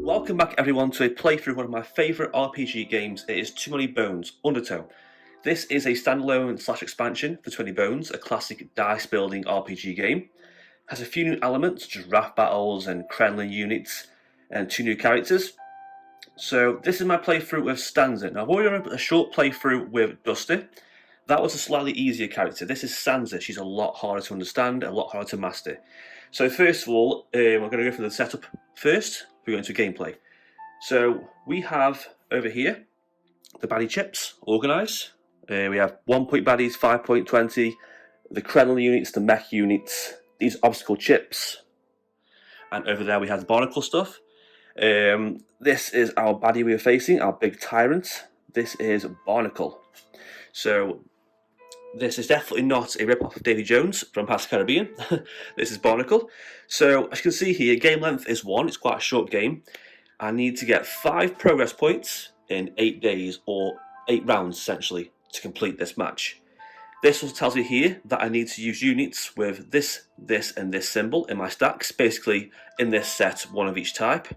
Welcome back everyone to a playthrough of one of my favourite RPG games. It is Too Many Bones, Undertow. This is a standalone / expansion for 20 Bones, a classic dice building RPG game. It has a few new elements such as raft battles and Kremlin units and 2 new characters. So this is my playthrough with Stanza. Now I've already done a short playthrough with Dusty. That was a slightly easier character. This is Stanza. She's a lot harder to understand, a lot harder to master. So first of all, we're going to go for the setup first. We're going to gameplay. So we have over here the baddie chips organised. We have 1 point baddies, 5.20, the Kremlin units, the mech units, these obstacle chips, and over there we have the Barnacle stuff. This is our baddie we are facing, our big tyrant. This is Barnacle. So this is definitely not a rip-off of Davy Jones from Past Caribbean. This is Barnacle. So as you can see here, game length is 1. It's quite a short game. I need to get 5 progress points in 8 days, or 8 rounds essentially, to complete this match. This also tells me here that I need to use units with this, and this symbol in my stacks. Basically, in this set, 1 of each type.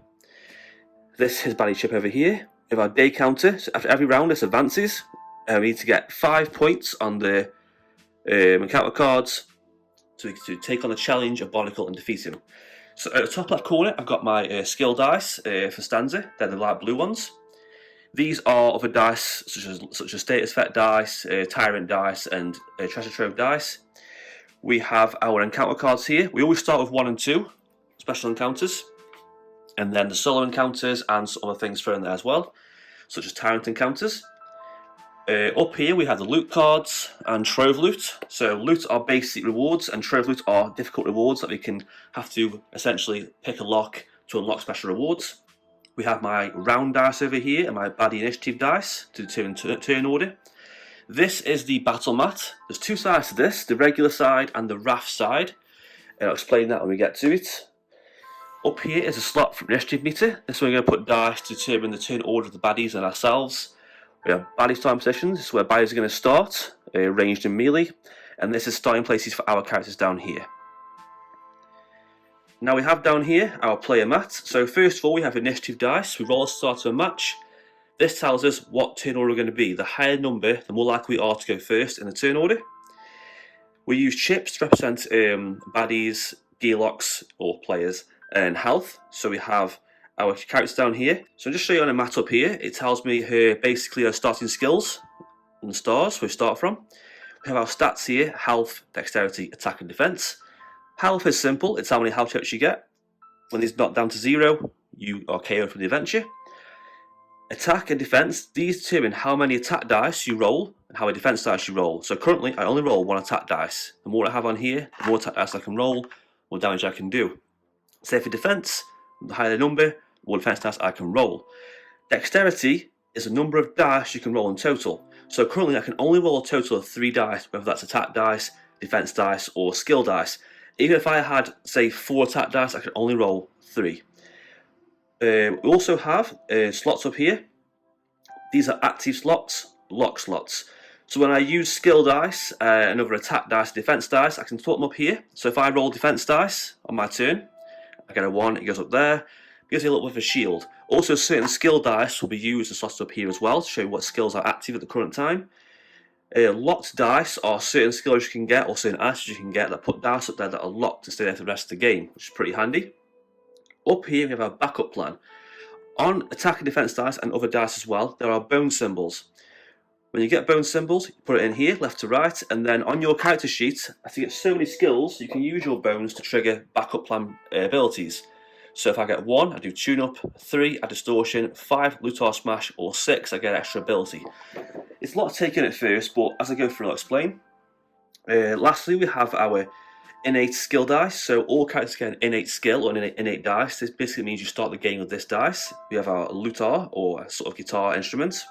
This is baddie chip over here. We have our day counter. So after every round, this advances. We need to get 5 points on the encounter cards to take on the challenge of Barnacle and defeat him. So at the top left corner, I've got my skill dice for Stanza. They're the light blue ones. These are other dice such as status effect dice, tyrant dice, and treasure trove dice. We have our encounter cards here. We always start with 1 and 2 special encounters, and then the solo encounters and some other things thrown there as well, such as tyrant encounters. Up here we have the loot cards and trove loot. So loot are basic rewards and trove loot are difficult rewards that we can have to essentially pick a lock to unlock special rewards. We have my round dice over here and my baddie initiative dice to determine turn order. This is the battle mat. There's 2 sides to this, the regular side and the raft side. I'll explain that when we get to it. Up here is a slot for initiative meter. This is where we're going to put dice to determine the turn order of the baddies and ourselves. We have baddie starting positions. This is where baddies are going to start, ranged and melee, and this is starting places for our characters down here. Now we have down here our player mat. So first of all, we have initiative dice. We roll a start to a match. This tells us what turn order we're going to be. The higher number, the more likely we are to go first in the turn order. We use chips to represent baddies, gearlocs, or players, and health. So we have our characters down here. So I'll just show you on a map up here. It tells me her basically her starting skills and stars we start from. We have our stats here: health, dexterity, attack, and defense. Health is simple. It's how many health chips you get. When it's knocked down to 0, you are KO'd for the adventure. Attack and defense, these determine how many attack dice you roll and how many defense dice you roll. So currently I only roll 1 attack dice. The more I have on here, the more attack dice I can roll, the more damage I can do. Say for defense, the higher the number, the more defense dice I can roll. Dexterity is the number of dice you can roll in total. So currently I can only roll a total of 3 dice, whether that's attack dice, defense dice, or skill dice. Even if I had, say, 4 attack dice, I could only roll 3. We also have slots up here. These are active slots, lock slots. So when I use skill dice and other attack dice, defense dice, I can put them up here. So if I roll defense dice on my turn, I get a 1, it goes up there. It gives me a little bit of a shield. Also, certain skill dice will be used and slotted up here as well to show you what skills are active at the current time. Locked dice are certain skills you can get or certain items you can get that put dice up there that are locked to stay there for the rest of the game, which is pretty handy. Up here we have our backup plan. On attack and defense dice and other dice as well, there are bone symbols. When you get bone symbols, you put it in here, left to right, and then on your character sheet, as you get so many skills, you can use your bones to trigger backup plan abilities. So if I get 1, I do tune up, 3, I distortion, 5, luitar smash, or 6, I get extra ability. It's a lot to take in at first, but as I go through, I'll explain. Lastly, we have our innate skill dice. So all characters get an innate skill or an innate dice. This basically means you start the game with this dice. We have our luitar, or a sort of guitar instrument.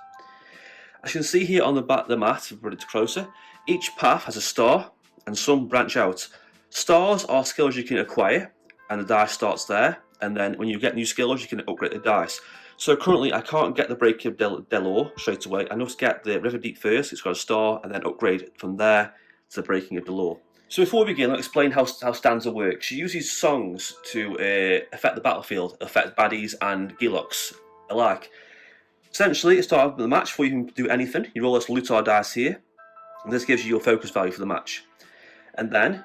As you can see here on the back of the mat, if we put it closer, each path has a star, and some branch out. Stars are skills you can acquire, and the dice starts there. And then when you get new skills, you can upgrade the dice. So currently I can't get the Breaking of Delor straight away. I must get the River Deep first, it's got a star, and then upgrade from there to the Breaking of Delor. So before we begin, I'll explain how Stanza works. You use these songs to affect the battlefield, affect baddies and Gearlocs alike. Essentially, it starts with the match before you can do anything. You roll this luitar dice here, and this gives you your focus value for the match. And then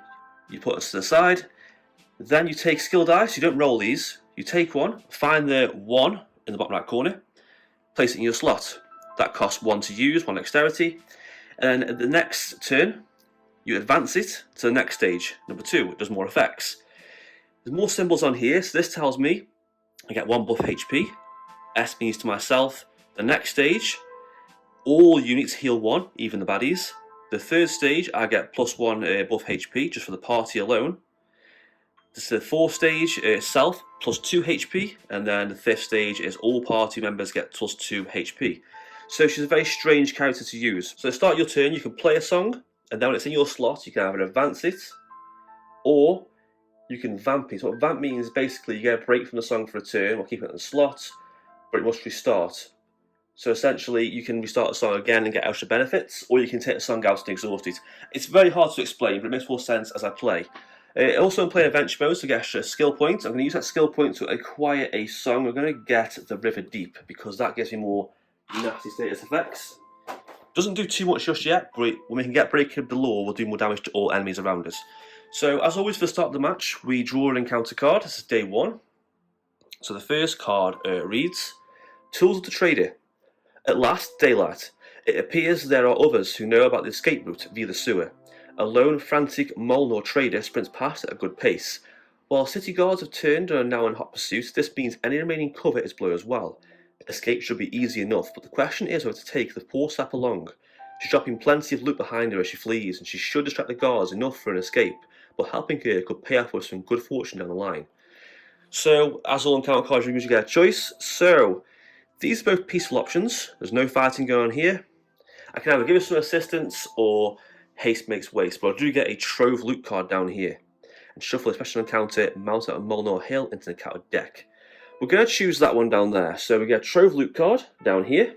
you put us to the side. Then you take skill dice. You don't roll these. You take one, find the 1 in the bottom right corner, place it in your slot. That costs 1 to use, 1 dexterity. And then at the next turn, you advance it to the next stage, number 2, it does more effects. There's more symbols on here, so this tells me I get 1 buff HP. S means to myself, the next stage, all units heal 1, even the baddies. The third stage, I get +1 buff HP, just for the party alone. This is the fourth stage, self, +2 HP, and then the fifth stage is all party members get +2 HP. So she's a very strange character to use. So to start your turn, you can play a song, and then when it's in your slot, you can either advance it, or you can vamp it. So what vamp means is basically you get a break from the song for a turn, or keep it in the slot, but it must restart. So essentially, you can restart the song again and get extra benefits, or you can take the song out and exhaust it. It's very hard to explain, but it makes more sense as I play. Also in play adventure mode to get extra skill points. I'm going to use that skill point to acquire a song. I'm going to get the River Deep, because that gives me more nasty status effects. Doesn't do too much just yet, but when we can get Breaking the Law, we'll do more damage to all enemies around us. So as always, for the start of the match, we draw an encounter card. This is day 1. So the first card reads, Tools of the Trader. At last, daylight. It appears there are others who know about the escape route via the sewer. A lone, frantic Molnor trader sprints past at a good pace. While city guards have turned and are now in hot pursuit, this means any remaining cover is blown as well. Escape should be easy enough, but the question is whether to take the poor sap along. She's dropping plenty of loot behind her as she flees, and she should distract the guards enough for an escape, but helping her could pay off with some good fortune down the line. So, as all encounter cards, you usually get a choice. So, these are both peaceful options. There's no fighting going on here. I can either give her some assistance or haste makes waste, but I do get a trove loot card down here. And shuffle a special encounter mounted on Molnor Hill into the encounter deck. We're going to choose that one down there. So we get a trove loot card down here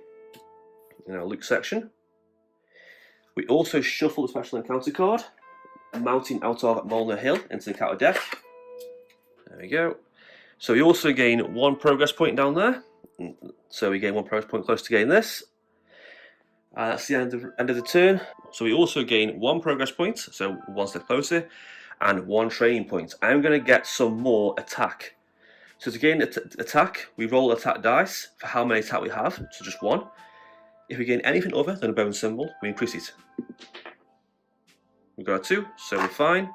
in our loot section. We also shuffle the special encounter card, mounting out of Molnor Hill into the encounter deck. There we go. So we also gain 1 progress point down there. So we gain 1 progress point close to getting this. That's the end of the turn. So we also gain 1 progress point, so 1 step closer, and 1 training point. I'm going to get some more attack. So to gain attack, we roll attack dice for how many attack we have, so just 1. If we gain anything other than a bone symbol, we increase it. We've got a 2, so we're fine.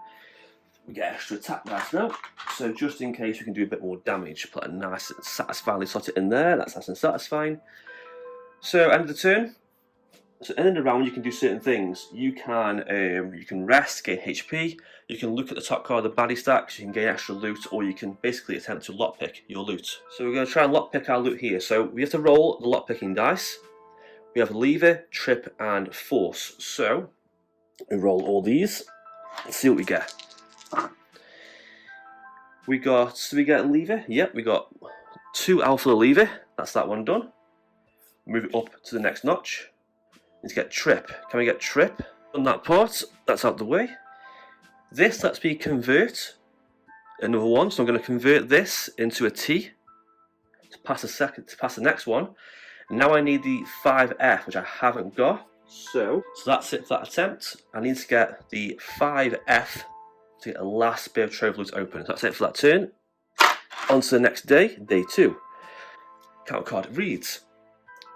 We get extra attack dice now, so just in case we can do a bit more damage, put a nice satisfyingly slot it in there. That's nice and satisfying. So end of the turn. So in the round you can do certain things. You can rest, gain HP. You can look at the top card of the baddie stacks. You can gain extra loot, or you can basically attempt to lockpick your loot. So we're going to try and lockpick our loot here. So we have to roll the lockpicking dice. We have lever, trip, and force. So we roll all these and see what we get. We get lever. Yep, we got 2 alpha lever. That's that one done. Move it up to the next notch. Need to get trip. Can we get trip on that part? That's out the way. This lets me convert another one. So I'm going to convert this into a T to pass the next one. And now I need the 5F, which I haven't got. So that's it for that attempt. I need to get the 5F to get the last bit of trove loot open. So that's it for that turn. On to the next day, day 2. Counter card reads,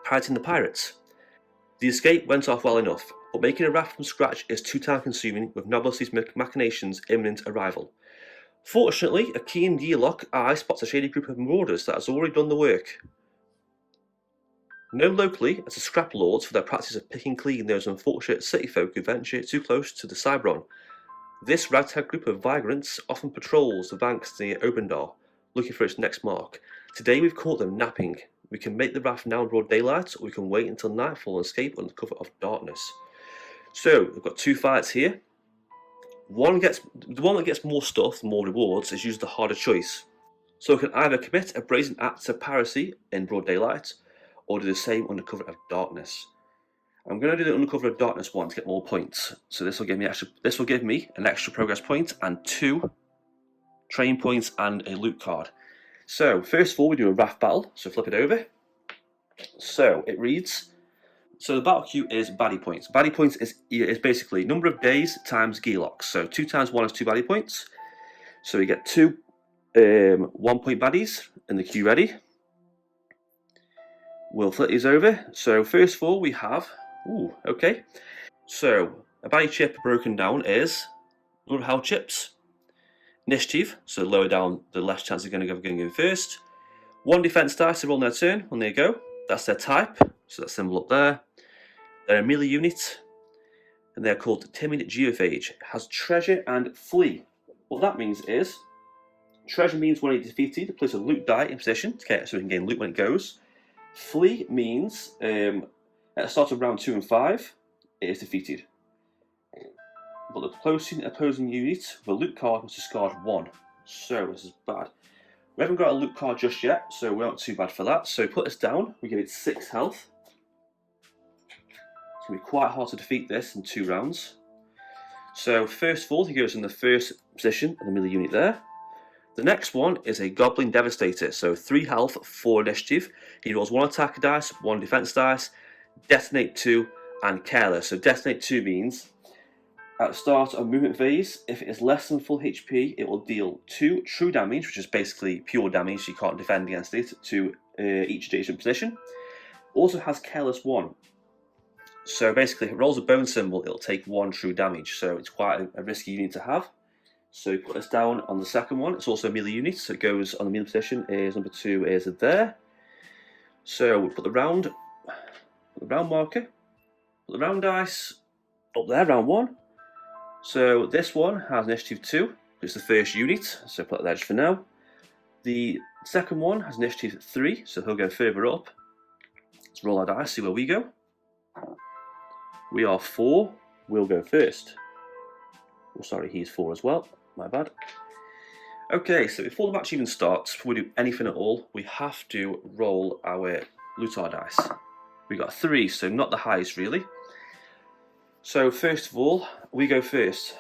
Pirating the Pirates. The escape went off well enough, but making a raft from scratch is too time consuming with Nobles's machinations imminent arrival. Fortunately, a keen Gearloc eye spots a shady group of marauders that has already done the work. Known locally as the Scrap Lords for their practice of picking clean those unfortunate city folk who venture too close to the Cybron. This ragtag group of vagrants often patrols the banks near Obendar, looking for its next mark. Today we've caught them napping. We can make the raft now in broad daylight, or we can wait until nightfall and escape under cover of darkness. So we've got 2 fights here. The one that gets more stuff, more rewards, is usually the harder choice. So we can either commit a brazen act of piracy in broad daylight, or do the same under cover of darkness. I'm going to do the Undercover of Darkness one to get more points. So this will give me an extra progress point and 2 train points and a loot card. So first of all, we do a raft battle. So flip it over. So it reads. So the battle queue is baddie points. Baddie points is basically number of days times Gearloc. So 2 times 1 is 2 baddie points. So we get 2 1-point baddies in the queue ready. We'll flip these over. So first of all, we have. Ooh, okay. So a baddie chip broken down is number of health chips, initiative. So lower down, the less chance they're going to go first. 1 defense dice to roll their turn when they go. That's their type. So that symbol up there. They're a melee unit, and they're called Timid Geophage. It has treasure and flee. What that means is, treasure means when it's defeated, place a loot die in position, okay, so we can gain loot when it goes. Flee means, at the start of round 2 and 5, it is defeated. But the opposing unit with a loot card must discard 1. So this is bad. We haven't got a loot card just yet, so we're not too bad for that. So put this down, we give it 6 health. It's going to be quite hard to defeat this in 2 rounds. So first of all, he goes in the first position of the melee unit there. The next one is a Goblin Devastator, so 3 health, 4 initiative. He rolls 1 attack dice, 1 defense dice, detonate 2, and careless. So detonate 2 means at the start of movement phase, if it is less than full HP, it will deal 2 true damage, which is basically pure damage, so you can't defend against it, to each adjacent position. Also has careless 1. So basically, if it rolls a bone symbol, it'll take 1 true damage. So it's quite a risky unit to have. So put this down on the second one. It's also a melee unit, so it goes on the melee position. Is number 2 is there. So we put the round marker, put the round dice up there, round 1. So this one has initiative 2. It's the first unit, so put it there just for now. The second one has initiative 3, so he'll go further up. Let's roll our dice, see where we go. We are 4, we'll go first. Oh, sorry, he's 4 as well, my bad. Okay, so before the match even starts, before we do anything at all, we have to roll our luitar dice. We got 3, so not the highest really. So first of all, we go first.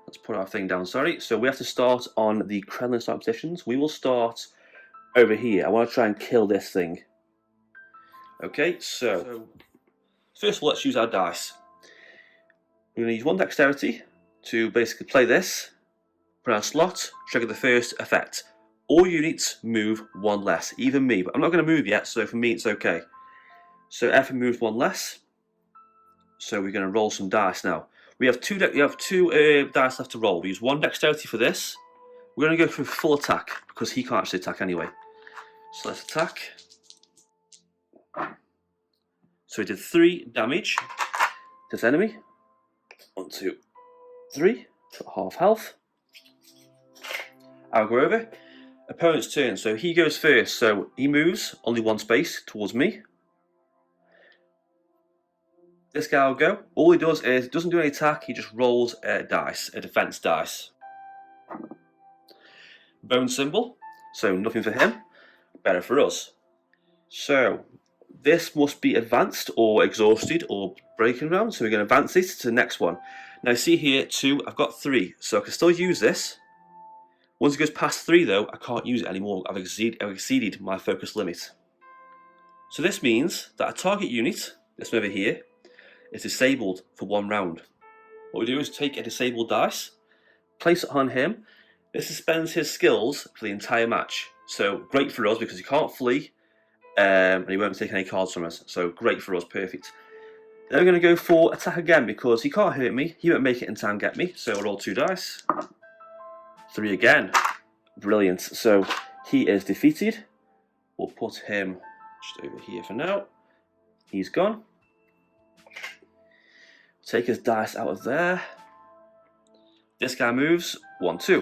Let's put our thing down, sorry. So we have to start on the Kremlin start positions. We will start over here. I want to try and kill this thing. Okay, so first of all, let's use our dice. We're going to use 1 dexterity to basically play this, put our slot, trigger the first effect. All units move 1 less, even me, but I'm not going to move yet, so for me it's okay. So everything moves 1 less. So we're going to roll some dice now. We have two dice left to roll. We use 1 dexterity for this. We're going to go for full attack because he can't actually attack anyway. So let's attack. So we did 3 damage to this enemy. 1, 2, 3. Half health. I'll go over. Opponent's turn. So he goes first. So he moves only 1 space towards me. This guy will go. All he does is doesn't do any attack. He just rolls a dice, a defense dice. Bone symbol. So nothing for him. Better for us. So this must be advanced or exhausted or breaking round. So we're going to advance it to the next one. Now see here 2. I've got 3, so I can still use this. Once it goes past 3 though, I can't use it anymore. I've exceeded my focus limit. So this means that a target unit, this one over here, is disabled for 1 round. What we do is take a disabled dice, place it on him. This suspends his skills for the entire match. So great for us because he can't flee, and he won't take any cards from us. So great for us, perfect. Then we're going to go for attack again because he can't hurt me. He won't make it in time get me. So we'll roll 2 dice. 3 again. Brilliant. So he is defeated. We'll put him just over here for now. He's gone. Take his dice out of there. This guy moves 1, 2.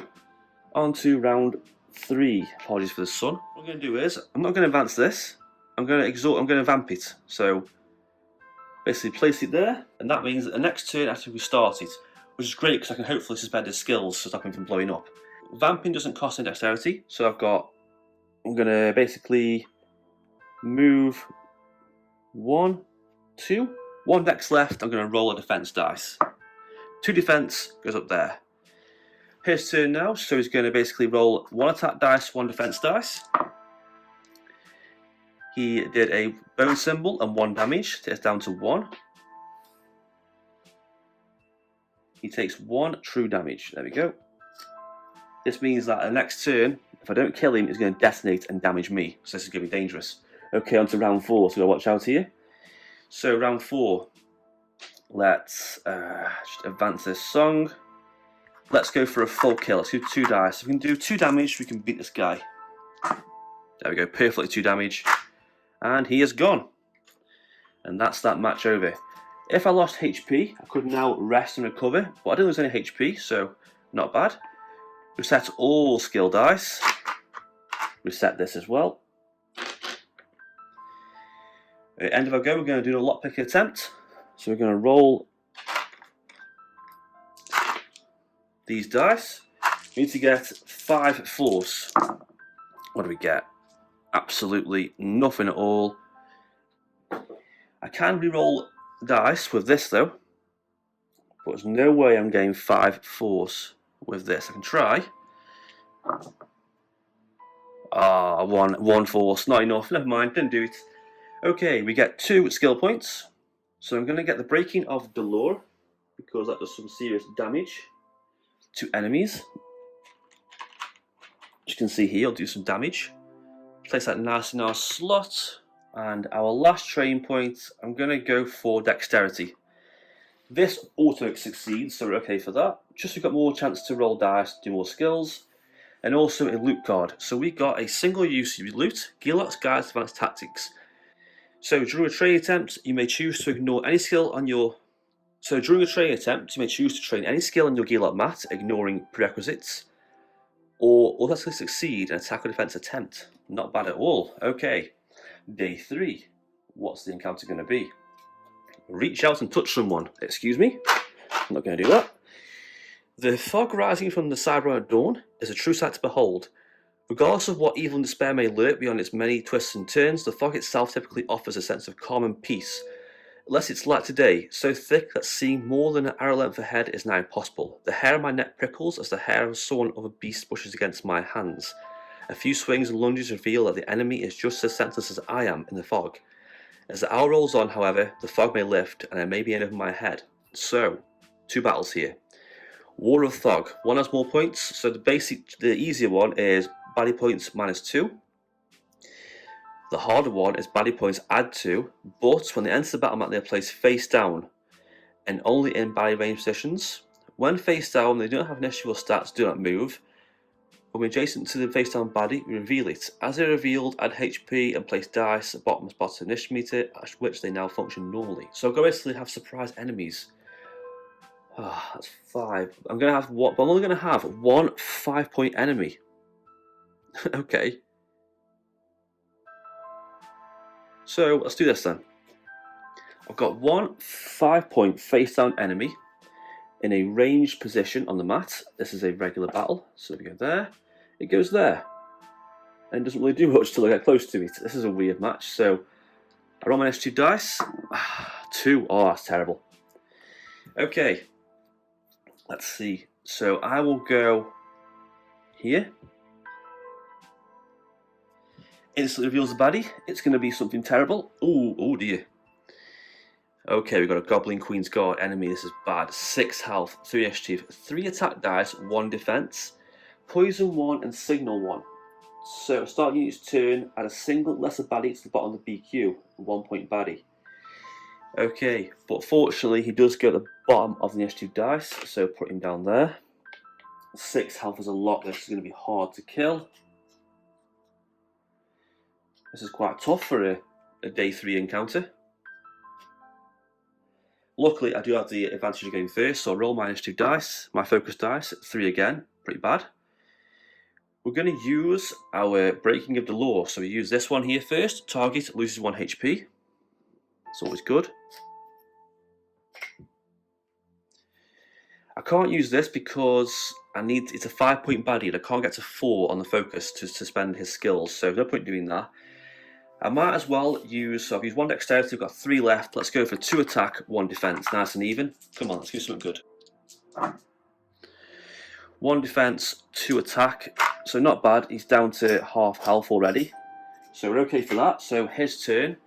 On to round 3. Apologies for the sun. What I'm going to do is I'm not going to advance this. I'm going to vamp it. So basically place it there, and that means that the next turn after we start it, which is great because I can hopefully suspend his skills to stop him from blowing up. Vamping doesn't cost any dexterity, so I'm going to basically move 1, 2. 1 dex left, I'm going to roll a defense dice. 2 defense goes up there. His turn now, so he's going to basically roll 1 attack dice, 1 defense dice. He did a bone symbol and 1 damage, takes down to 1. He takes 1 true damage, there we go. This means that the next turn, if I don't kill him, he's going to detonate and damage me, so this is going to be dangerous. Okay, on to round 4, so we've got to watch out here. So round 4, let's just advance this song. Let's go for a full kill. Let's do 2 dice. If we can do 2 damage, we can beat this guy. There we go, perfectly 2 damage. And he is gone. And that's that match over. If I lost HP, I could now rest and recover, but I didn't lose any HP, so not bad. Reset all skill dice. Reset this as well. At the end of our go, we're going to do a lockpick attempt. So we're going to roll these dice. We need to get 5 force. What do we get? Absolutely nothing at all. I can re-roll dice with this though, but there's no way I'm getting 5 force with this. I can try. One force, not enough. Never mind, didn't do it. Okay, we get 2 skill points. So I'm going to get the breaking of Dolor because that does some serious damage to enemies. As you can see here, I'll do some damage. Place that nice in our slot. And our last training point, I'm going to go for dexterity. This auto succeeds, so we're okay for that. Just we've got more chance to roll dice, do more skills. And also a loot card. So we got a single use loot, Gearloc's Guides to Advanced Tactics. So during a training attempt, you may choose to ignore any skill on your... So during a training attempt, you may choose to train any skill on your Gearloc mat, ignoring prerequisites. Or automatically succeed an attack or defense attempt. Not bad at all. Okay. Day 3. What's the encounter going to be? Reach out and touch someone. Excuse me. I'm not going to do that. The fog rising from the cyber at dawn is a true sight to behold. Regardless of what evil and despair may lurk beyond its many twists and turns, the fog itself typically offers a sense of calm and peace. Unless it's like today, so thick that seeing more than an arrow length ahead is now impossible. The hair on my neck prickles as the hair of someone of a beast brushes against my hands. A few swings and lunges reveal that the enemy is just as senseless as I am in the fog. As the hour rolls on, however, the fog may lift and I may be in over my head. So, 2 battles here. War of Thog. One has more points, so the easier one is baddie points -2. The harder one is baddie points add 2, but when they enter the battle map they are placed face down and only in baddie range positions. When face down, they don't have initial stats, do not move. When adjacent to the face down baddie, we reveal it. As they're revealed, add HP and place dice at bottom spots of initiative meter, at which they now function normally. So I'm going to basically have surprise enemies. That's 5. I'm going to have what? But I'm only going to have 1 5-point enemy. Okay. So let's do this then. I've got 1 5-point face down enemy in a ranged position on the mat. This is a regular battle, so we go there. It goes there, and it doesn't really do much till I get close to it. This is a weird match. So I roll my next 2 dice. 2. Oh, that's terrible. Okay. Let's see. So I will go here. Instantly reveals the baddie. It's going to be something terrible. Ooh, oh dear. Okay, we've got a Goblin Queen's Guard enemy. This is bad. 6 health, 3 initiative, 3 attack dice, 1 defense, poison 1 and signal 1. So start unit's turn, add a single lesser baddie to the bottom of the BQ, 1-point baddie. Okay, but fortunately he does go at the bottom of the initiative dice, so put him down there. 6 health is a lot. This is going to be hard to kill. This is quite tough for a day 3 encounter. Luckily, I do have the advantage of going first, so I'll roll my initiative dice, my focus dice, 3 again, pretty bad. We're going to use our Breaking of the Law, so we use this one here first. Target loses 1 HP. It's always good. I can't use this because it's a 5-point baddie and I can't get to 4 on the focus to spend his skills, so no point doing that. I might as well use, so I've used 1 dexterity, we've got 3 left. Let's go for 2 attack, 1 defense, nice and even. Come on, let's do something good. 1 defense, 2 attack, so not bad. He's down to half health already, so we're okay for that. So his turn.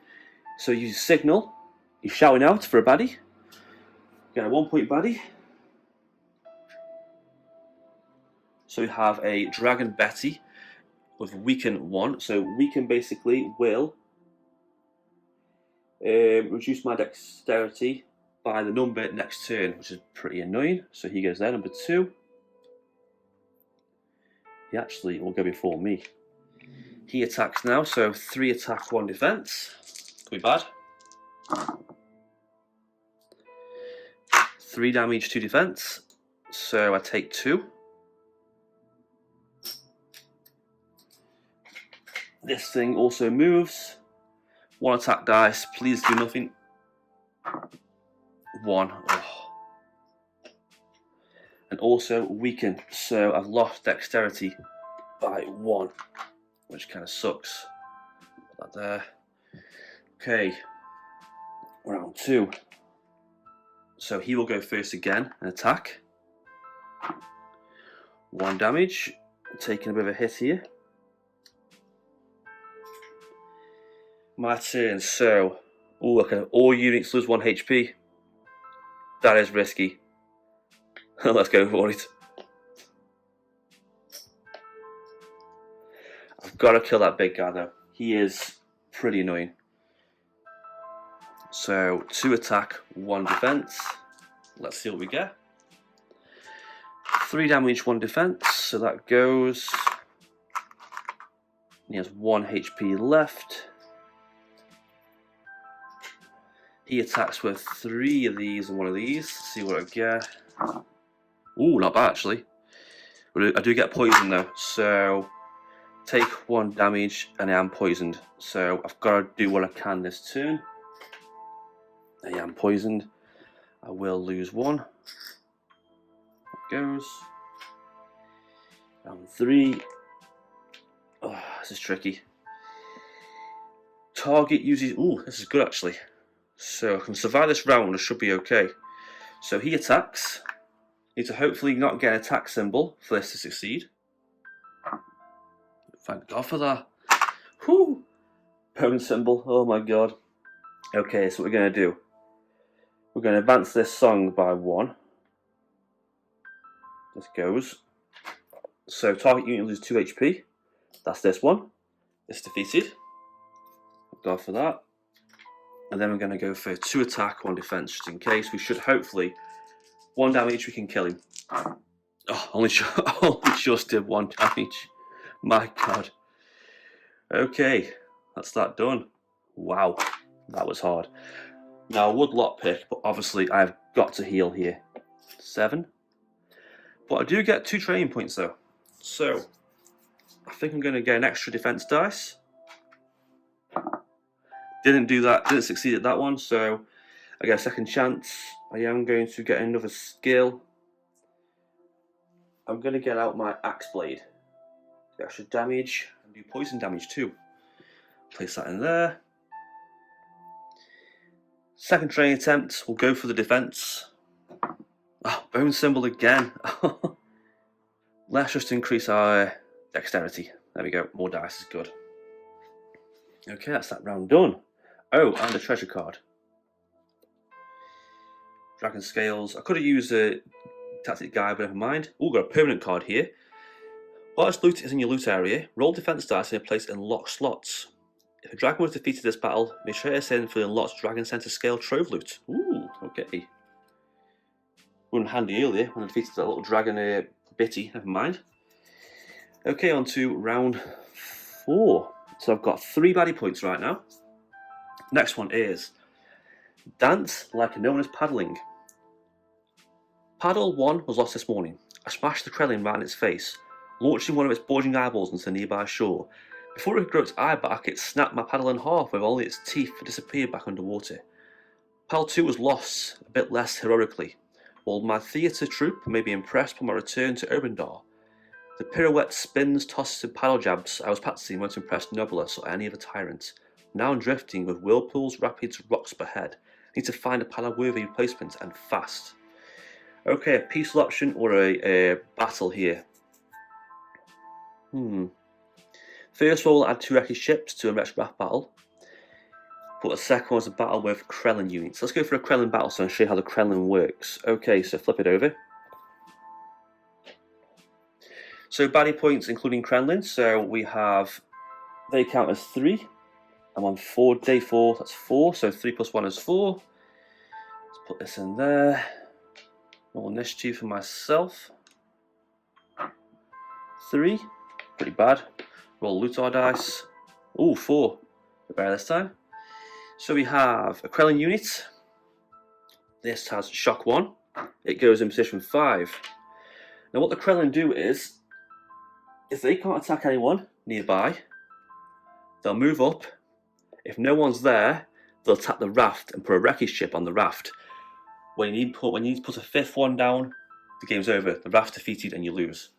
So you use signal, he's shouting out for a baddie. Get a 1-point baddie. So we have a Dragon Betty with weaken 1. So weaken basically will reduce my dexterity by the number next turn, which is pretty annoying. So he goes there, number 2. He actually will go before me. He attacks now, so 3 attack, 1 defense. Could be bad. 3 damage, 2 defense. So I take 2. This thing also moves. 1 attack dice, please do nothing. 1. Oh. And also weaken, so I've lost dexterity by 1, which kind of sucks. Put that there. Okay, round 2. So he will go first again and attack. 1 damage, taking a bit of a hit here. My turn, so, okay, all units lose 1 HP. That is risky. Let's go for it. I've got to kill that big guy though. He is pretty annoying. So 2 attack, 1 defense. Let's see what we get. 3 damage, 1 defense. So that goes. He has 1 HP left. He attacks with 3 of these and 1 of these. Let's see what I get. Ooh, not bad actually. I do get poisoned though, so take 1 damage and I am poisoned. So I've got to do what I can this turn. I am poisoned. I will lose 1. There it goes. Round 3. Oh, this is tricky. Target uses. Ooh, this is good actually. So I can survive this round. I should be okay. So he attacks. Need to hopefully not get an attack symbol for this to succeed. Thank God for that. Whew. Bone symbol. Oh my God. Okay, so what we're going to do. We're going to advance this song by 1. This goes. So target unit loses 2 HP. That's this one. It's defeated. Thank God for that. And then we're going to go for 2 attack, 1 defense, just in case. We should hopefully 1 damage, we can kill him. Oh, only just did 1 damage. My God. Okay, that's that done. Wow, that was hard. Now I would lockpick, but obviously I've got to heal here. 7. But I do get 2 training points though. So I think I'm going to get an extra defense dice. Didn't do that, didn't succeed at that one, so I get a second chance. I am going to get another skill. I'm going to get out my axe blade. The extra damage and do poison damage too. Place that in there. Second training attempt, we'll go for the defense. Oh, bone symbol again. Let's just increase our dexterity. There we go, more dice is good. Okay, that's that round done. Oh, and a treasure card. Dragon Scales. I could have used a tactic guide, but never mind. Oh, got a permanent card here. Whilst loot is in your loot area, roll defense dice in a place in locked slots. If a dragon was defeated this battle, may trade us in for the unlocked Dragon Center scale trove loot. Ooh, okay. Wasn't handy earlier when I defeated that little dragon bitty, never mind. Okay, on to round 4. So I've got 3 baddie points right now. Next one is Dance Like No One Is Paddling. Paddle 1 was lost this morning. I smashed the Krellin right in its face, launching one of its bulging eyeballs into the nearby shore. Before it could grow its eye back, it snapped my paddle in half with only its teeth disappeared back underwater. Paddle 2 was lost, a bit less heroically. While my theatre troupe may be impressed by my return to Obendahl, the pirouette spins, tosses and paddle jabs I was practicing won't impress Nobilis or any other tyrant. Now I'm drifting with whirlpools, rapids, rocks ahead. Need to find a pala-worthy replacement and fast. Okay, a peaceful option or a battle here. First of all, add 2 wreckage ships to a raft battle. But the second one is a battle with Krellin units. Let's go for a Krellin battle so I'll show you how the Krellin works. Okay, so flip it over. So baddie points including Krellin. So we have, they count as 3. I'm on day 4, that's 4. So 3 plus 1 is 4. Let's put this in there. Roll initiative for myself. 3. Pretty bad. Roll luitar dice. Ooh, 4. Bit better this time. So we have a Krellin unit. This has shock 1. It goes in position 5. Now what the Krellin do is, if they can't attack anyone nearby, they'll move up. If no one's there, they'll attack the raft and put a wreckage ship on the raft. When you need to put a 5th one down, the game's over. The raft's defeated and you lose.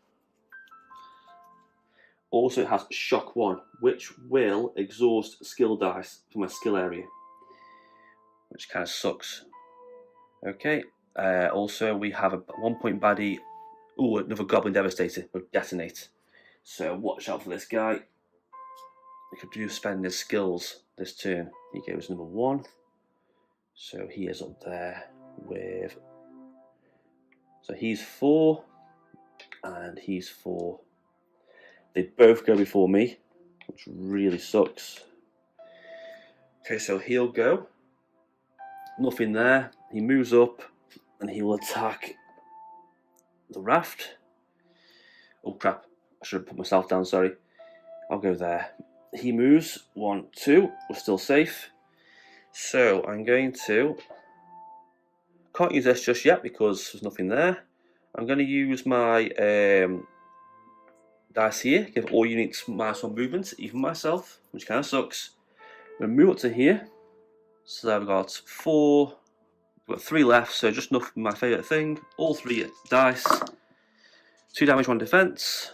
Also, it has shock 1, which will exhaust skill dice from my skill area, which kind of sucks. Okay. Also, we have a 1-point baddie. Ooh, another Goblin Devastator will detonate. So watch out for this guy. He could do spend his skills this turn. He goes number 1. So he is up there with. So he's 4, and he's 4. They both go before me, which really sucks. Okay, so he'll go. Nothing there. He moves up, and he will attack the raft. Oh crap! I should have put myself down. Sorry. I'll go there. He moves 1, 2. We're still safe. So I'm going to. Can't use this just yet because there's nothing there. I'm going to use my dice here. Give all units -1 movement, even myself, which kind of sucks. I'm going to move up to here. So I've got 4. I've got 3 left, so just enough for my favourite thing. All 3 dice. 2 damage, 1 defense.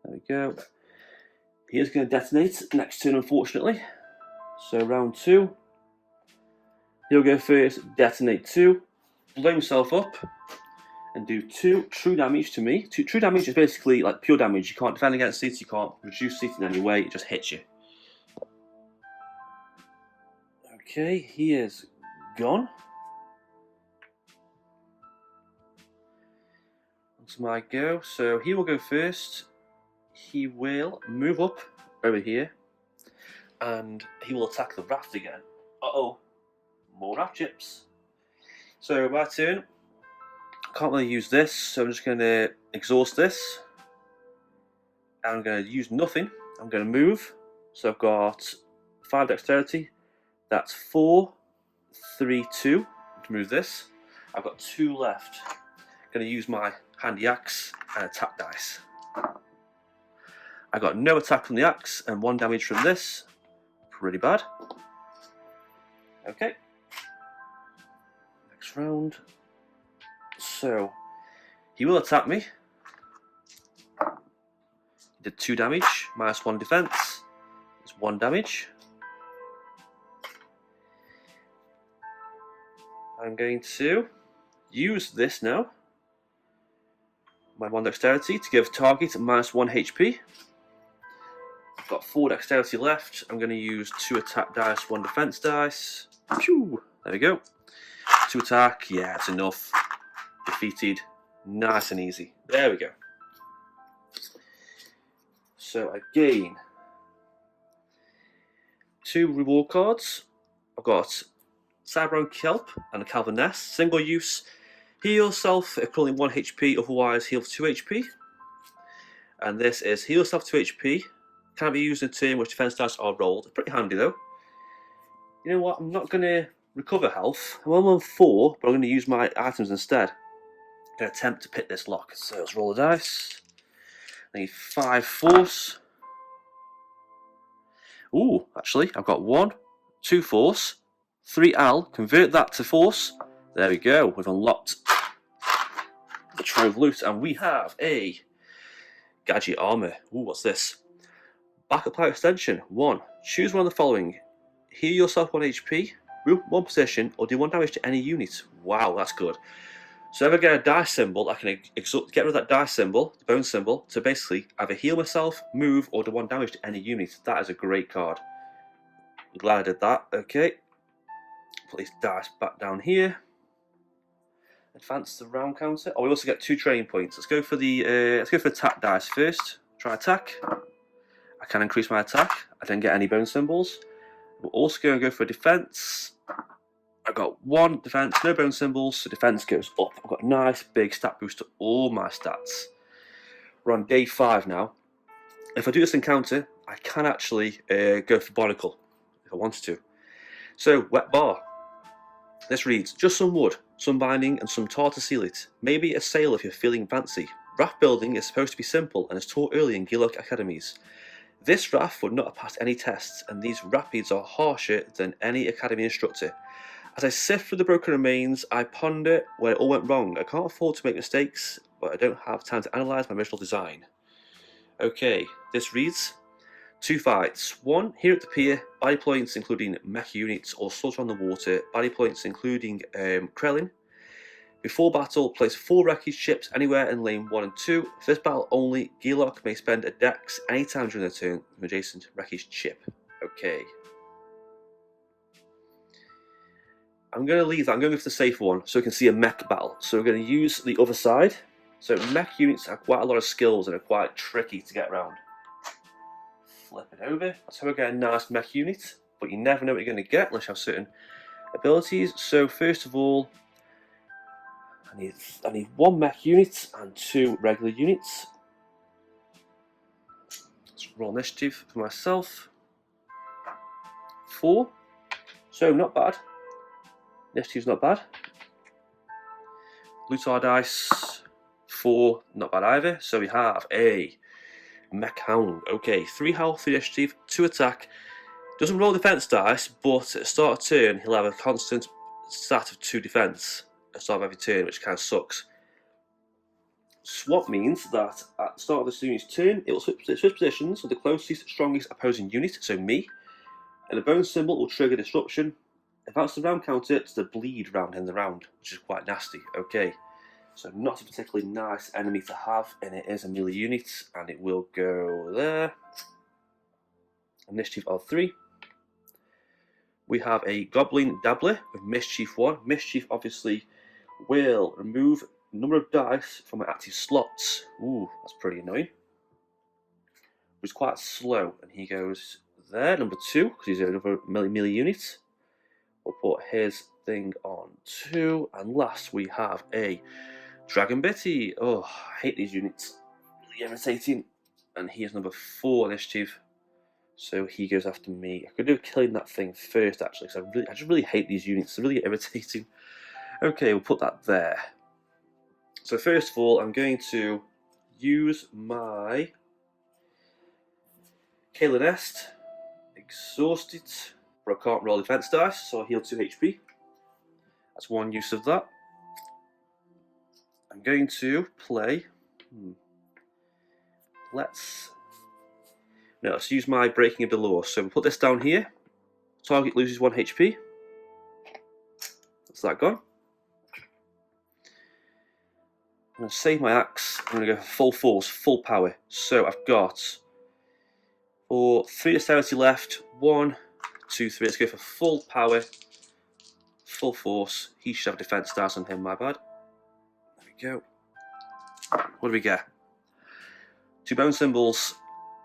There we go. He is going to detonate next turn, unfortunately. So round 2. He'll go first, detonate 2, blow himself up, and do 2 true damage to me. True damage is basically like pure damage. You can't defend against it, you can't reduce it in any way, it just hits you. Okay, he is gone. That's my go. So he will go first. He will move up over here, and he will attack the raft again. Uh-oh. More raft chips. So my turn. Can't really use this, so I'm just going to exhaust this. I'm going to use nothing. I'm going to move. So I've got 5 dexterity. That's 4, 3, 2 to move this. I've got 2 left. I'm going to use my handy axe and attack dice. I got no attack from the axe and 1 damage from this. Pretty bad. Okay. Next round. So he will attack me. He did 2 damage, -1 defense. It's 1 damage. I'm going to use this now. My 1 dexterity to give target -1 HP. I've got 4 dexterity left. I'm going to use 2 attack dice, 1 defense dice. Phew, there we go. 2 attack, yeah, it's enough. Defeated, nice and easy. There we go. So I gain 2 reward cards. I've got Cyberon Kelp and a Calvin Nest. Single use. Heal yourself equivalent 1 HP, otherwise heal 2 HP. And this is heal yourself 2 HP. Can't be used in a turn which defense dice are rolled. Pretty handy though. You know what? I'm not going to recover health. I'm on 4, but I'm going to use my items instead. I'm going to attempt to pick this lock. So let's roll the dice. I need 5 force. Ooh, actually, I've got 1, 2 force, 3 Al. Convert that to force. There we go. We've unlocked the trove loot, and we have a gadget armor. Ooh, what's this? Backup plan extension. 1. Choose one of the following. Heal yourself 1 HP, move 1 position, or do 1 damage to any unit. Wow, that's good. So if I get a dice symbol, I can get rid of that dice symbol, the bone symbol, to basically either heal myself, move, or do 1 damage to any unit. That is a great card. I'm glad I did that. Okay. Put these dice back down here. Advance the round counter. Oh, we also get 2 training points. Let's go for the attack dice first. Try attack. I can increase my attack. I didn't get any bone symbols. We're also going to go for defense. I've got 1 defense, no bone symbols, so defense goes up. I've got a nice big stat boost to all my stats. We're on day 5 now. If I do this encounter, I can actually go for Barnacle if I wanted to. So, wet bar. This reads, just some wood, some binding, and some tar to seal it. Maybe a sail if you're feeling fancy. Raft building is supposed to be simple and is taught early in Gearloc academies. This raft would not have passed any tests, and these rapids are harsher than any academy instructor. As I sift through the broken remains, I ponder where it all went wrong. I can't afford to make mistakes, but I don't have time to analyse my original design. Okay, this reads, 2 fights. 1, here at the pier, body points including mech units or swords on the water, body points including Krellin. Before battle, place 4 wreckage ships anywhere in lane 1 and 2. For this battle only, Gearloc may spend a dex anytime during their turn from adjacent wreckage ship. Okay. I'm going to leave that. I'm going to go for the safer one so we can see a mech battle. So we're going to use the other side. So mech units have quite a lot of skills and are quite tricky to get around. Flip it over. That's how we get a nice mech unit. But you never know what you're going to get unless you have certain abilities. So first of all, I need 1 mech unit and 2 regular units. Let's roll initiative for myself. 4. So not bad. Initiative's not bad. Luitar dice. 4, not bad either. So we have a mech hound. Okay, 3 health, 3 initiative, 2 attack. Doesn't roll defense dice, but at the start of turn he'll have a constant stat of 2 defense at the start of every turn, which kind of sucks. Swap means that at the start of the unit's turn, it will switch positions with the closest, strongest opposing unit, so me, and the bone symbol will trigger disruption. Advance the round counter to the bleed round in the round, which is quite nasty. Okay, so not a particularly nice enemy to have, and it is a melee unit, and it will go there. Initiative of 3. We have a Goblin Dabbler with Mischief 1. Mischief obviously will remove a number of dice from my active slots. Ooh, that's pretty annoying. He's quite slow, and he goes there, number 2, because he's another melee unit. We'll put his thing on 2, and last we have a Dragon Betty. Oh, I hate these units. Really irritating. And he is number 4 initiative. So he goes after me. I could do killing that thing first, actually, because I just really hate these units. They're really irritating. Okay, we'll put that there. So first of all, I'm going to use my Kayla Nest, exhaust it, but I can't roll defense dice, so I'll heal 2 HP. That's one use of that. I'm going to play. Let's use my Breaking of the Law. So we'll put this down here. Target loses 1 HP. That's that gone. I'm going to save my axe. I'm going to go for full force, full power. So I've got 3 dexterity left. 1, 2, 3. Let's go for full power, full force. He should have a defense dice on him, my bad. There we go. What do we get? 2 bone symbols.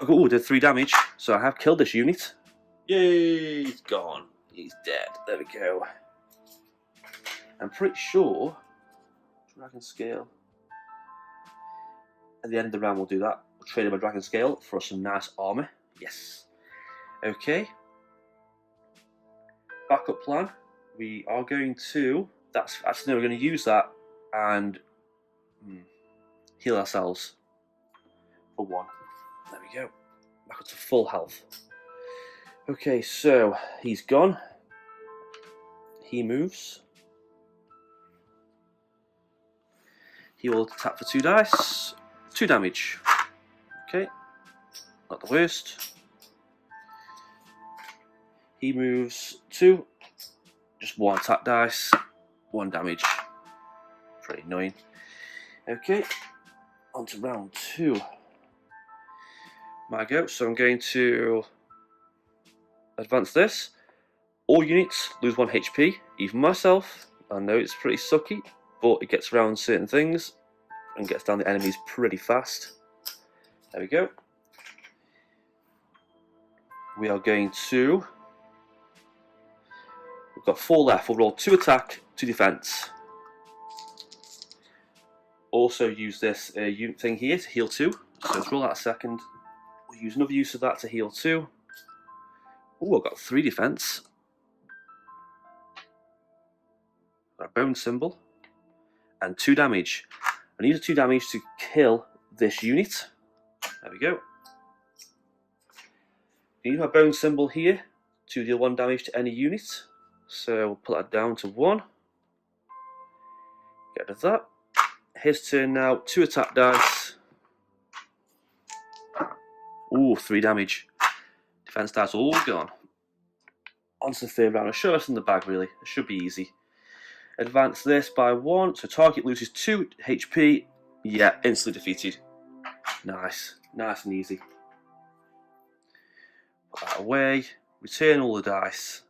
Oh, did 3 damage. So I have killed this unit. Yay, he's gone. He's dead. There we go. I'm pretty sure Dragon Scale. At the end of the round we'll do that. We'll trade him a Dragon Scale for some nice armour. Yes. Okay. Backup plan. We are going to... we're going to use that and heal ourselves for 1. There we go. Back up to full health. Okay, so he's gone. He moves. He will tap for 2 dice. 2 damage. Okay. Not the worst. He moves 2, just 1 attack dice, 1 damage. Pretty annoying. Okay, on to round 2. My go. So I'm going to advance this. All units lose 1 HP, even myself. I know it's pretty sucky, but it gets around certain things and gets down the enemies pretty fast. There we go. We are going to... We've got 4 left. We'll roll 2 attack, 2 defense. Also use this unit thing here to heal 2. So let's roll that a second. We'll use another use of that to heal 2. Oh, I've got 3 defense. Got a bone symbol. And 2 damage. I need a 2 damage to kill this unit. There we go. I need my bone symbol here to deal 1 damage to any unit. So we'll put that down to 1. Get rid of that. His turn now. 2 attack dice. Ooh, 3 damage. Defense dice all gone. On to the 3rd round. I'll show us in the bag really. It should be easy. Advance this by 1. So target loses 2 HP. Yeah, instantly defeated. Nice. Nice and easy. Put that away. Return all the dice.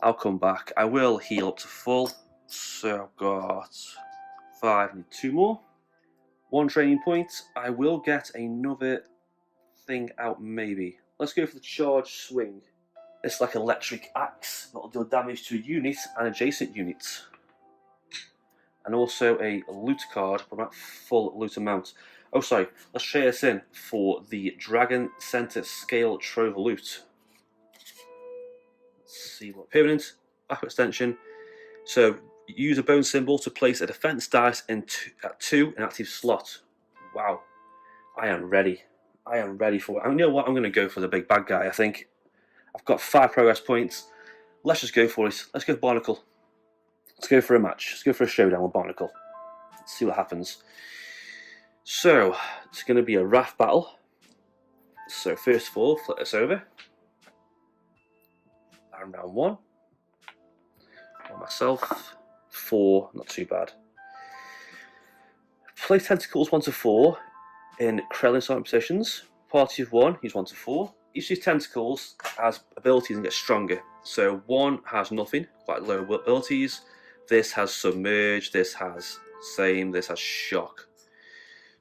I'll come back. I will heal up to full. So I've got 5. Need 2 more. 1 training point. I will get another thing out maybe. Let's go for the charge swing. It's like electric axe that will deal damage to a unit and adjacent units. And also a loot card, but not full loot amount. Oh sorry, let's trade this in for the Dragon Center Scale Trove Loot. Let's see what permanent, back extension. So use a bone symbol to place a defense dice at 2 in active slot. Wow, I am ready. I am ready for it. You know what? I'm going to go for the big bad guy. I think I've got 5 progress points. Let's just go for it. Let's go for Barnacle. Let's go for a match. Let's go for a showdown with Barnacle. Let's see what happens. So it's going to be a raft battle. So first of all, flip this over. And round 1. On myself. 4, not too bad. Play tentacles 1 to 4 in Krellin starting positions. Party of 1, use 1 to 4. Each of these tentacles has abilities and gets stronger. So 1 has nothing, quite low abilities. This has submerge, this has same, this has shock.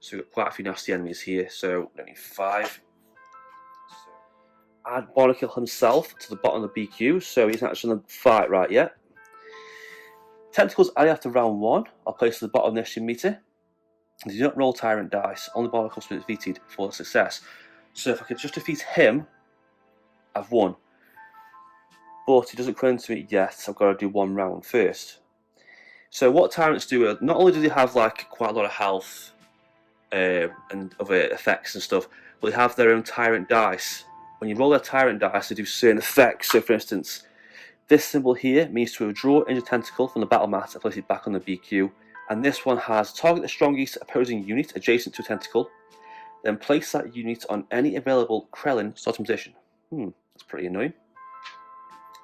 So we've got quite a few nasty enemies here. So we need 5. So add Barnacle himself to the bottom of the BQ, so he's not actually in the fight right yet. Tentacles added after round 1 are placed at the bottom of the initiative meter. They do not roll Tyrant dice, only Barnacles will be defeated for success. So if I could just defeat him, I've won. But he doesn't come into it yet, I've got to do 1 round first. So what Tyrants do, not only do they have like quite a lot of health and other effects and stuff, but they have their own Tyrant dice. When you roll their Tyrant dice, they do certain effects. So for instance, this symbol here means to withdraw into tentacle from the battle mat and place it back on the BQ. And this one has target the strongest opposing unit adjacent to a tentacle, then place that unit on any available Krellin starting position. That's pretty annoying.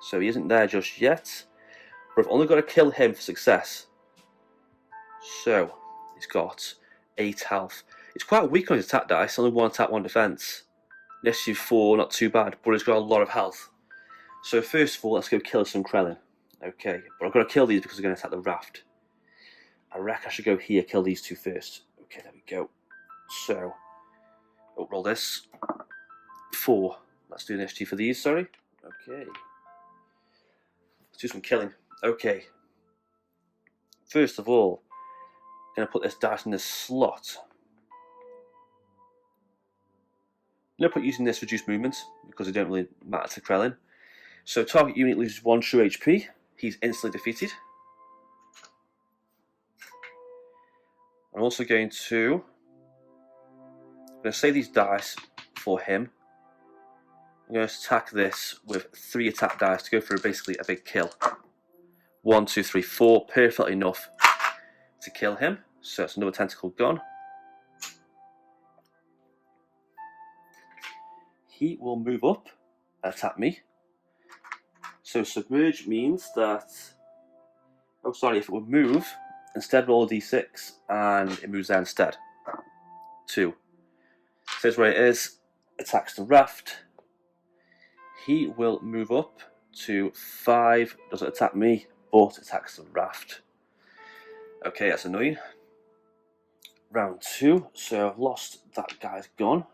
So he isn't there just yet, but I've only got to kill him for success. So he's got 8 health. It's quite weak on his attack dice, only 1 attack, 1 defense. Initiative 4, not too bad, but he's got a lot of health. So first of all, let's go kill some Krellin. Okay, but I've got to kill these because they're going to attack the raft. I reckon I should go here, kill these 2 first. Okay, there we go. So, roll this. 4. Let's do initiative for these, sorry. Okay. Let's do some killing. Okay. First of all, I'm going to put this dice in this slot. No point using this reduced movement, because it don't really matter to Krellin. So target unit loses 1 true HP. He's instantly defeated. I'm also going to save these dice for him. I'm going to attack this with 3 attack dice to go for basically a big kill. 1, 2, 3, 4, perfectly enough to kill him. So it's another tentacle gone. He will move up attack me. So submerge means that, oh sorry, if it would move, instead roll a d6 and it moves there instead. 2. Says where it is, attacks the raft. He will move up to 5, doesn't attack me, but attacks the raft. Okay, that's annoying. Round 2, so I've lost that guy's gun.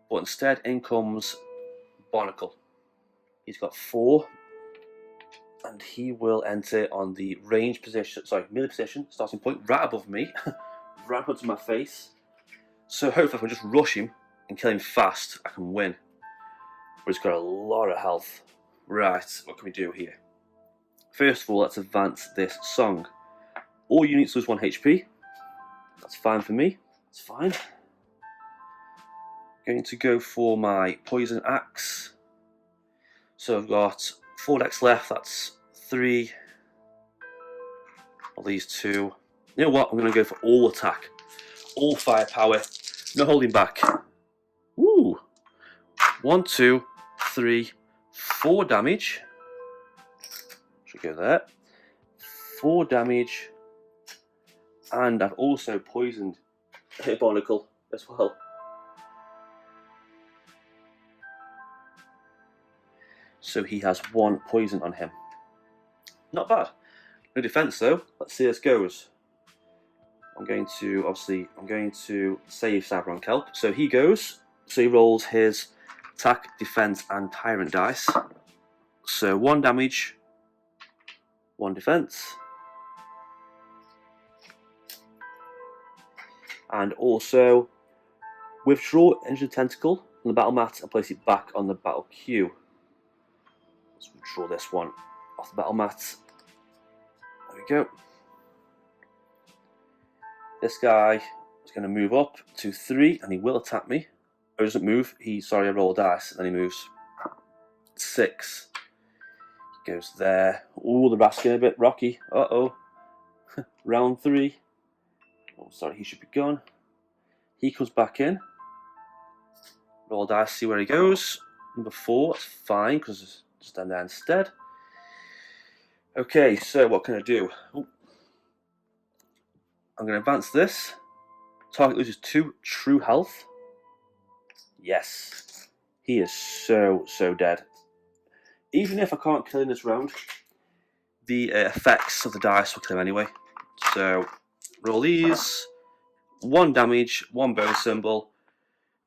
But instead in comes Barnacle. He's got 4, and he will enter on the range position, melee position, starting point, right above me, right up to my face. So hopefully if I can just rush him and kill him fast, I can win. But he's got a lot of health. Right, what can we do here? First of all, let's advance this song. All units lose 1 HP. That's fine for me. That's fine. Going to go for my poison axe. So I've got 4 decks left. That's 3. All these 2. You know what? I'm going to go for all attack, all firepower, no holding back. Woo! 1, 2, 3, 4 damage. Should go there. 4 damage, and I've also poisoned Barnacle as well. So he has 1 poison on him. Not bad. No defense though. Let's see how this goes. I'm going to save Cyber on Kelp. So he goes. So he rolls his attack, defense, and tyrant dice. So 1 damage, 1 defense, and also withdraw Engine Tentacle from the battle mat and place it back on the battle queue. Let's withdraw this one off the battle mat. There we go. This guy is going to move up to 3 and he will attack me. Oh, he doesn't move. I roll dice and then he moves. 6. He goes there. Ooh, the raft's getting a bit rocky. Uh-oh. Round 3. Oh, sorry, he should be gone. He comes back in. Roll dice, see where he goes. Number 4, that's fine because it's just down there instead. Okay, so what can I do? Oh. I'm going to advance this. Target loses 2 true health. Yes. He is so dead. Even if I can't kill him this round, the effects of the dice will kill him anyway. So, roll these. 1 damage, 1 bone symbol.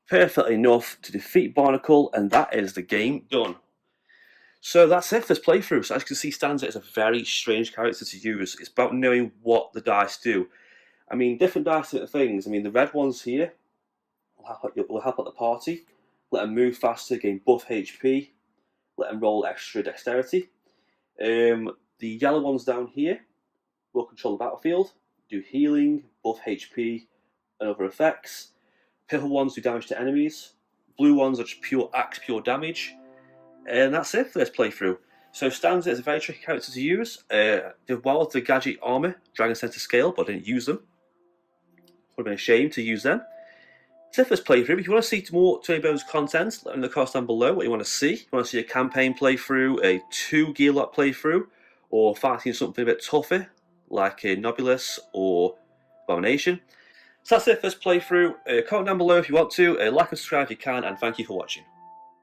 Perfectly enough to defeat Barnacle, and that is the game done. So that's it for this playthrough. So as you can see, Stanza is a very strange character to use. It's about knowing what the dice do. I mean, different dice are things. I mean, the red ones here will help at the party. Let them move faster, gain buff HP. Let them roll extra dexterity. The yellow ones down here will control the battlefield, do healing, buff HP, and other effects. Purple ones do damage to enemies. Blue ones are just pure axe, pure damage. And that's it for this playthrough. So Stanza is a very tricky character to use. Did well with the gadget armor, Dragon Center scale, but I didn't use them. Would have been a shame to use them. That's it for this playthrough. If you want to see more 20 Bones content, let me know in the comments down below what you want to see. If you want to see a campaign playthrough, a 2 Gearloc playthrough, or fighting something a bit tougher, like a Nobulus or Abomination. So that's it for this playthrough. Comment down below if you want to, like and subscribe if you can, and thank you for watching.